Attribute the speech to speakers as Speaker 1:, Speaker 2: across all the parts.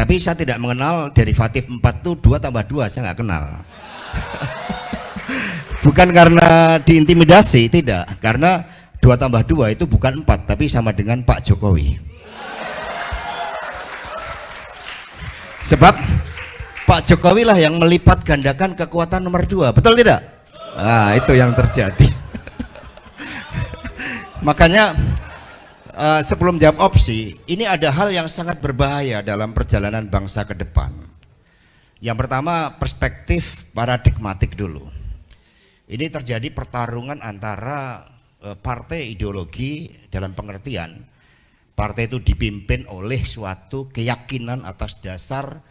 Speaker 1: Tapi saya tidak mengenal derivatif 4 itu 2 tambah 2, saya nggak kenal. Bukan karena diintimidasi, tidak. Karena 2 tambah 2 itu bukan 4, tapi sama dengan Pak Jokowi. Sebab Pak Jokowi lah yang melipat gandakan kekuatan nomor 2, betul tidak? Nah, itu yang terjadi. Makanya sebelum jawab opsi, ini ada hal yang sangat berbahaya dalam perjalanan bangsa ke depan. Yang pertama, perspektif paradigmatik dulu. Ini terjadi pertarungan antara partai ideologi dalam pengertian partai itu dipimpin oleh suatu keyakinan atas dasar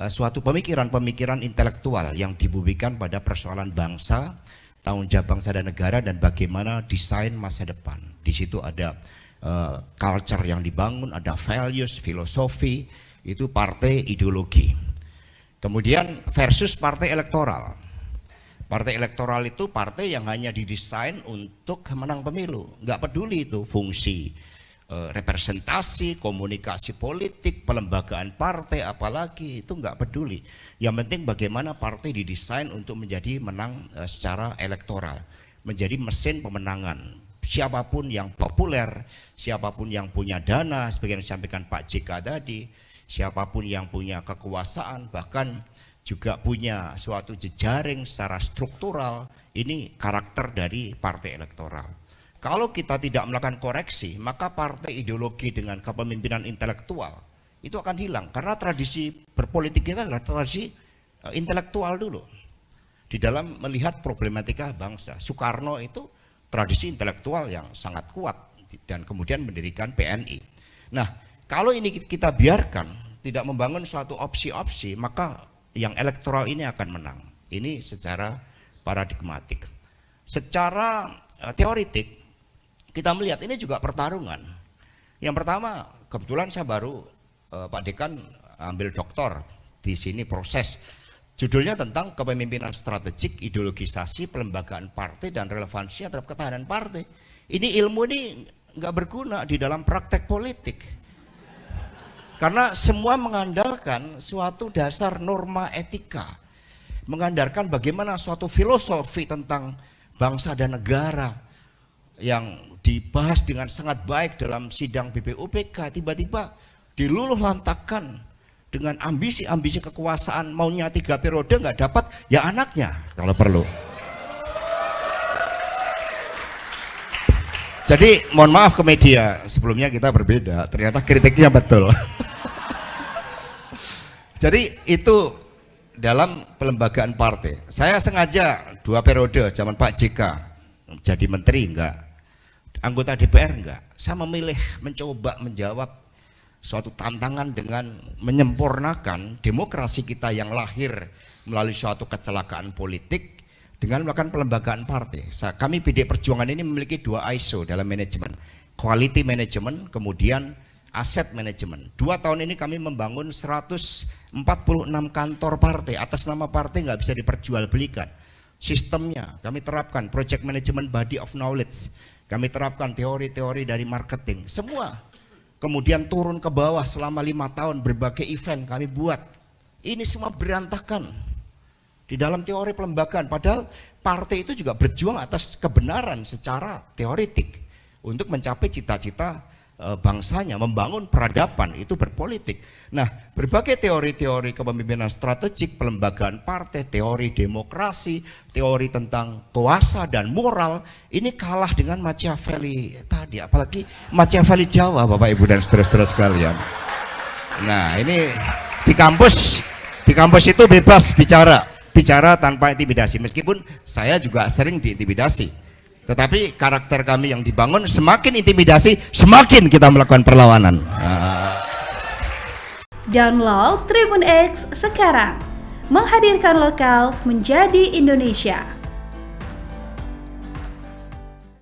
Speaker 1: suatu pemikiran-pemikiran intelektual yang dibumikan pada persoalan bangsa, tanggung jawab bangsa dan negara, dan bagaimana desain masa depan. Di situ ada culture yang dibangun, ada values, filosofi, itu partai ideologi. Kemudian versus partai elektoral. Partai elektoral itu partai yang hanya didesain untuk menang pemilu, nggak peduli itu fungsi representasi, komunikasi politik, pelembagaan partai, apalagi itu nggak peduli. Yang penting bagaimana partai didesain untuk menjadi menang secara elektoral, menjadi mesin pemenangan. Siapapun yang populer, siapapun yang punya dana, seperti yang disampaikan Pak JK tadi, siapapun yang punya kekuasaan, bahkan juga punya suatu jejaring secara struktural, ini karakter dari partai elektoral. Kalau kita tidak melakukan koreksi, maka partai ideologi dengan kepemimpinan intelektual itu akan hilang, karena tradisi berpolitik kita adalah tradisi intelektual dulu. Di dalam melihat problematika bangsa, Soekarno itu tradisi intelektual yang sangat kuat dan kemudian mendirikan PNI. Nah, kalau ini kita biarkan tidak membangun suatu opsi-opsi, maka yang elektoral ini akan menang. Ini secara paradigmatik. Secara teoritik kita melihat ini juga pertarungan. Yang pertama, kebetulan saya baru Pak Dekan ambil doktor di sini proses. Judulnya tentang kepemimpinan strategik, ideologisasi, pelembagaan partai, dan relevansinya terhadap ketahanan partai. Ini ilmu ini nggak berguna di dalam praktek politik. Karena semua mengandalkan suatu dasar norma etika. Mengandalkan bagaimana suatu filosofi tentang bangsa dan negara yang dibahas dengan sangat baik dalam sidang BPUPK, tiba-tiba diluluh lantakan dengan ambisi-ambisi kekuasaan, maunya 3 periode nggak dapat, ya anaknya kalau perlu. Jadi mohon maaf ke media, sebelumnya kita berbeda, ternyata kritiknya betul. Jadi itu dalam pelembagaan partai. Saya sengaja 2 periode zaman Pak JK jadi menteri enggak, anggota DPR enggak. Saya memilih mencoba menjawab suatu tantangan dengan menyempurnakan demokrasi kita yang lahir melalui suatu kecelakaan politik dengan melakukan pelembagaan partai. Kami PD Perjuangan ini memiliki 2 ISO dalam manajemen, quality management, kemudian asset management. 2 tahun ini kami membangun 146 kantor partai, atas nama partai nggak bisa diperjualbelikan. Sistemnya kami terapkan project management, body of knowledge, kami terapkan teori-teori dari marketing, semua. Kemudian turun ke bawah selama 5 tahun, berbagai event kami buat. Ini semua berantakan di dalam teori pelembagaan. Padahal partai itu juga berjuang atas kebenaran secara teoritik untuk mencapai cita-cita bangsanya, membangun peradaban, itu berpolitik. Nah, berbagai teori-teori kepemimpinan strategik, pelembagaan partai, teori demokrasi, teori tentang kuasa dan moral, ini kalah dengan Machiavelli tadi, apalagi Machiavelli Jawa, Bapak Ibu dan saudara-saudara sekalian. Nah, ini di kampus itu bebas bicara tanpa intimidasi, meskipun saya juga sering diintimidasi. Tetapi karakter kami yang dibangun, semakin intimidasi, semakin kita melakukan perlawanan.
Speaker 2: Download Tribun X sekarang, menghadirkan lokal menjadi Indonesia.